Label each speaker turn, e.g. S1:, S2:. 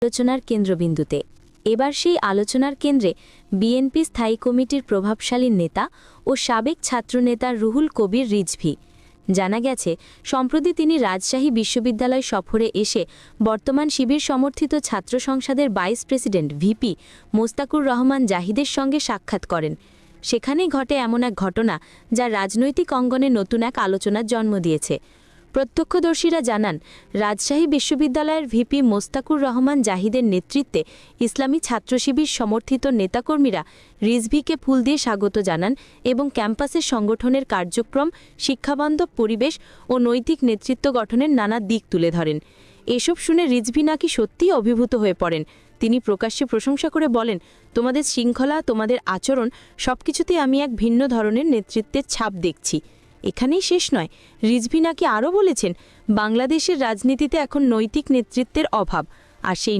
S1: আলোচনার কেন্দ্রবিন্দুতে। এবার সেই আলোচনার কেন্দ্রে বিএনপি স্থায়ী কমিটির প্রভাবশালী নেতা ও সাবেক ছাত্রনেতা রুহুল কবির রিজভী। জানা গেছে, সম্প্রতি তিনি রাজশাহী বিশ্ববিদ্যালয় সফরে এসে বর্তমান শিবির সমর্থিত ছাত্র সংসদের vice president VP Mostakur Rahman জাহিদের সঙ্গে সাক্ষাৎ করেন। সেখানেই ঘটে এমন এক ঘটনা যা রাজনৈতিক অঙ্গনে নতুন এক আলোচনার জন্ম দিয়েছে। প্রত্যক্ষদর্শীরা জানান, রাজশাহী বিশ্ববিদ্যালয়ের ভিপি মোস্তাকুর রহমান জাহিদের নেতৃত্বে ইসলামী ছাত্র শিবির সমর্থিত নেতাকর্মীরা রিজভীকে ফুল দিয়ে স্বাগত জানান এবং ক্যাম্পাসের সংগঠনের কার্যক্রম, শিক্ষাবান্ধব পরিবেশ ও নৈতিক নেতৃত্ব গঠনের নানা দিক তুলে ধরেন। এসব শুনে রিজভী নাকি সত্যিই অভিভূত হয়ে পড়েন। তিনি প্রকাশ্যে প্রশংসা করে বলেন, তোমাদের শৃঙ্খলা, তোমাদের আচরণ সবকিছুতেই আমি এক ভিন্ন ধরনের নেতৃত্বের ছাপ দেখছি। এখানেই শেষ নয়, রিজভী নাকি আরও বলেছেন, বাংলাদেশের রাজনীতিতে এখন নৈতিক নেতৃত্বের অভাব, আর সেই